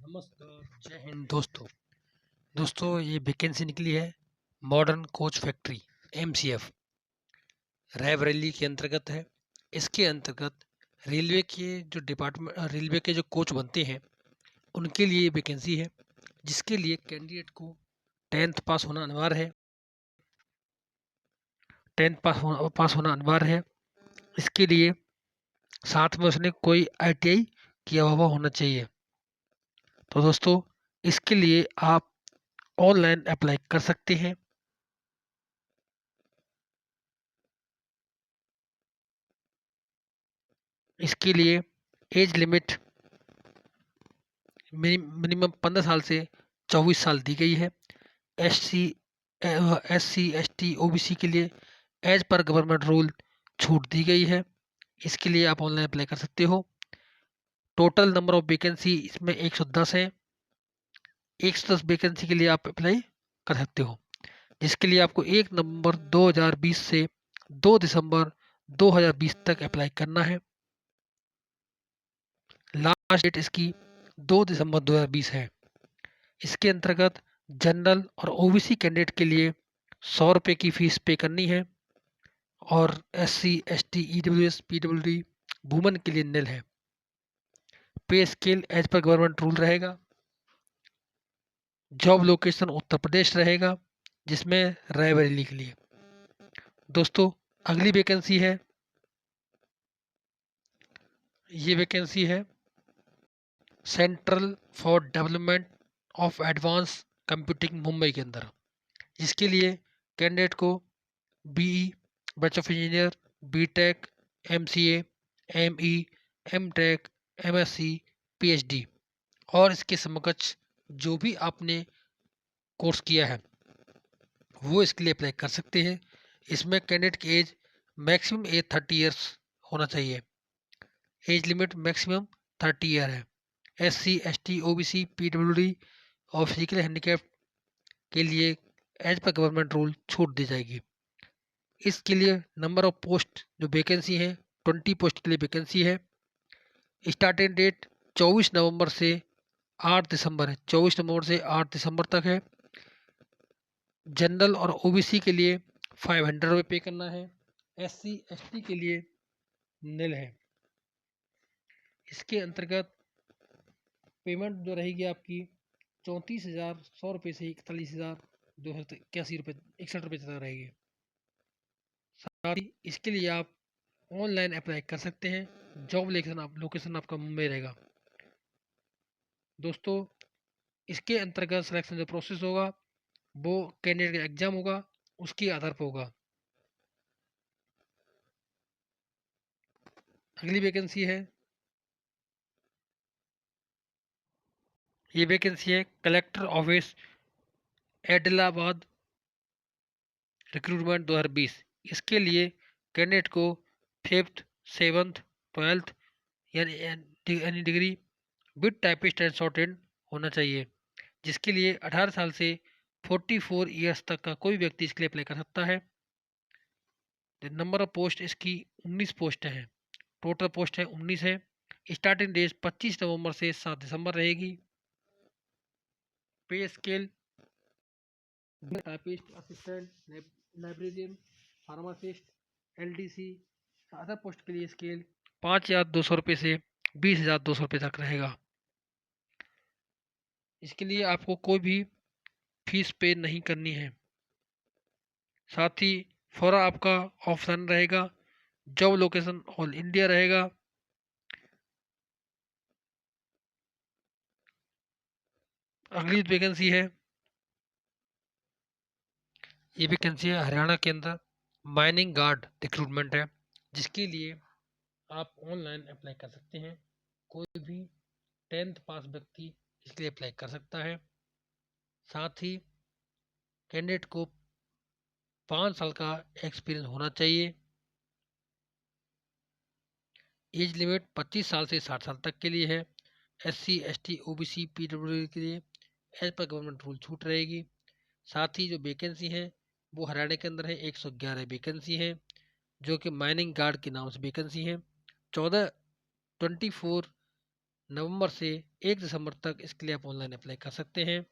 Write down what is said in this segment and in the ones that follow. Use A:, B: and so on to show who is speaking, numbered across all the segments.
A: नमस्कार, जय हिंद दोस्तों। ये वैकेंसी निकली है modern coach factory MCF Raebareli के अंतर्गत है। इसके अंतर्गत रेलवे के जो कोच बनते हैं उनके लिए ये वैकेंसी है, जिसके लिए कैंडिडेट को 10th पास होना अनिवार्य है। 10th पास होना अनिवार्य है। इसके लिए साथ में उसने कोई ITI किया हुआ होना चाहिए। तो दोस्तों, इसके लिए आप ऑनलाइन अप्लाई कर सकते हैं। इसके लिए एज लिमिट मिनिमम 15 साल से 24 साल दी गई है। SC SC ST OBC के लिए एज पर गवर्नमेंट रूल छूट दी गई है। इसके लिए आप ऑनलाइन अप्लाई कर सकते हो। टोटल नंबर ऑफ वैकेंसी इसमें 110 है। 110 वैकेंसी के लिए आप अप्लाई कर सकते हो, जिसके लिए आपको 1 नवंबर 2020 से 2 दिसंबर 2020 तक अप्लाई करना है। लास्ट डेट इसकी 2 दिसंबर 2020 है। इसके अंतर्गत जनरल और OBC कैंडिडेट के लिए 100 रुपये की फीस पे करनी है और SC ST EWS PWD women के लिए निल है। Pay scale as per government rule रहेगा। जॉब लोकेशन उत्तर प्रदेश रहेगा, जिसमें रायबरेली के लिए। दोस्तों, अगली वैकेंसी है, ये वैकेंसी है central for development of advance computing Mumbai के अंदर, जिसके लिए कैंडिडेट को BE bachelor of engineer, BTech, MCA, ME, MTech, MSc, PhD और इसके समकक्ष जो भी आपने कोर्स किया है वो इसके लिए अप्लाई कर सकते हैं। इसमें कैंडिडेट की एज मैक्सिमम एज 30 ईयर्स होना चाहिए। एज लिमिट मैक्सिमम 30 ईयर है। SC ST OBC PWD और फिजिकल हैंडीकैप के लिए एज पर गवर्नमेंट रूल छूट दी जाएगी। इसके लिए नंबर ऑफ पोस्ट जो वैकेंसी है 20 पोस्ट के लिए वैकेंसी है। स्टार्टिंग डेट 24 नवंबर से 8 दिसंबर है। 24 नवंबर से 8 दिसंबर तक है। जनरल और OBC के लिए 500 रुपये पे करना है। SC ST के लिए निल है। इसके अंतर्गत पेमेंट जो रहेगी आपकी 34,100 रुपये से 41,281 रुपये तक रहेगी। साथ ही इसके लिए आप ऑनलाइन अप्लाई कर सकते हैं। जॉब लोकेशन आपका मुंबई रहेगा। दोस्तों, इसके अंतर्गत सिलेक्शन जो प्रोसेस होगा वो कैंडिडेट का एग्जाम होगा, उसके आधार पर होगा। अगली वैकेंसी है, ये वैकेंसी है कलेक्टर ऑफिस एडिलाबाद रिक्रूटमेंट 2020। इसके लिए कैंडिडेट को 5th 7th 12th यानी यानी degree with typist and shorted होना चाहिए, जिसके लिए 18 साल से 44 ईयर्स तक का कोई व्यक्ति इसके लिए अप्लाई कर सकता है। नंबर ऑफ पोस्ट इसकी 19 पोस्ट है। टोटल पोस्ट है 19 है। स्टार्टिंग डेट 25 नवंबर से 7 दिसंबर रहेगी। पे scale typist, assistant, librarian, pharmacist, LDC other post के लिए स्केल 5,200 रुपये से 20,200 रुपये तक रहेगा। इसके लिए आपको कोई भी फीस पे नहीं करनी है। साथ ही फॉर आपका ऑप्शन रहेगा। जॉब लोकेशन ऑल इंडिया रहेगा। अगली वैकेंसी है, ये वैकेंसी है हरियाणा के अंदर माइनिंग गार्ड रिक्रूटमेंट है, जिसके लिए आप ऑनलाइन अप्लाई कर सकते हैं। कोई भी 10th पास व्यक्ति इसके लिए अप्लाई कर सकता है। साथ ही कैंडिडेट को 5 साल का एक्सपीरियंस होना चाहिए। एज लिमिट 25 साल से 60 साल तक के लिए है। SC ST OBC PWD के लिए एज पर गवर्नमेंट रूल छूट रहेगी। साथ ही जो वैकेंसी है वो हरियाणा के अंदर है। 111 वैकेंसी है, जो कि माइनिंग गार्ड के नाम से वैकेंसी है। 14 24 नवंबर से 1 दिसंबर तक इसके लिए आप ऑनलाइन अप्लाई कर सकते हैं।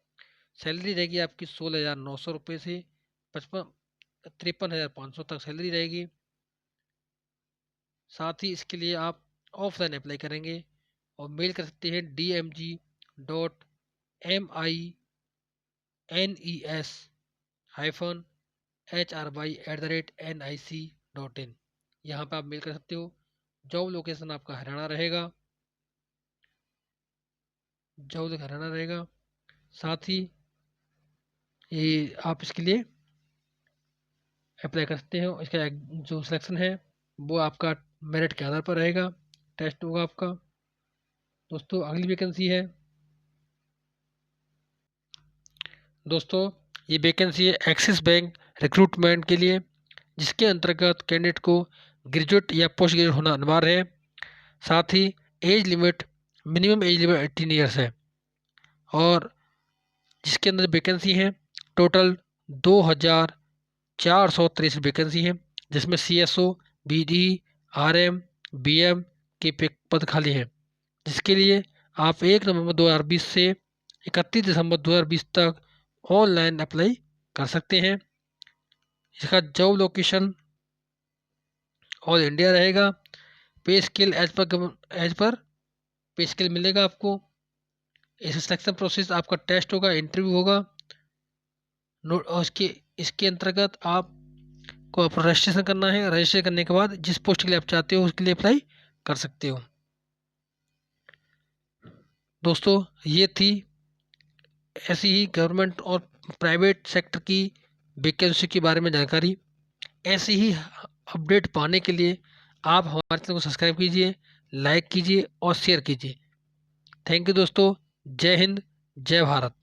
A: सैलरी रहेगी आपकी 16,900 रुपये से 53,500 तक सैलरी रहेगी। साथ ही इसके लिए आप ऑफलाइन अप्लाई करेंगे और मेल कर सकते हैं dmg.mis-hry@nic.in। यहाँ पे आप मेल कर सकते हो। जॉब लोकेशन आपका हरियाणा रहेगा, साथ ही ये आप इसके लिए अप्लाई कर सकते हो। इसका जो सिलेक्शन है वो आपका मेरिट के आधार पर रहेगा, टेस्ट होगा आपका। दोस्तों अगली वैकेंसी है, दोस्तों ये वैकेंसी है एक्सिस बैंक रिक्रूटमेंट के लिए, जिसके अंतर्गत कैंडिडेट को ग्रेजुएट या पोस्ट ग्रेजुएट होना अनिवार्य है। साथ ही age limit, minimum age limit 18 years है। और जिसके अंदर वैकेंसी है टोटल 2,463 वैकेंसी है, जिसमें CSO, BD, RM, BM के पद खाली हैं, जिसके लिए आप 1 नवंबर 2020 से 31 दिसंबर 2020 तक ऑनलाइन अप्लाई कर सकते हैं। इसका जॉब लोकेशन ऑल इंडिया रहेगा। पे स्केल एज पर पे स्केल मिलेगा आपको। इस सिलेक्शन प्रोसेस आपका टेस्ट होगा, इंटरव्यू होगा। और इसके अंतर्गत आप को आप रजिस्ट्रेशन करना है। रजिस्ट्रेशन करने के बाद जिस पोस्ट के लिए आप चाहते हो उसके लिए अप्लाई कर सकते हो। दोस्तों ये थी ऐसी ही गवर्नमेंट और प्राइवेट सेक्टर की वैकेंसी के बारे में जानकारी। ऐसी ही अपडेट पाने के लिए आप हमारे चैनल को सब्सक्राइब कीजिए, लाइक कीजिए और शेयर कीजिए। थैंक यू दोस्तों। जय हिंद, जय भारत।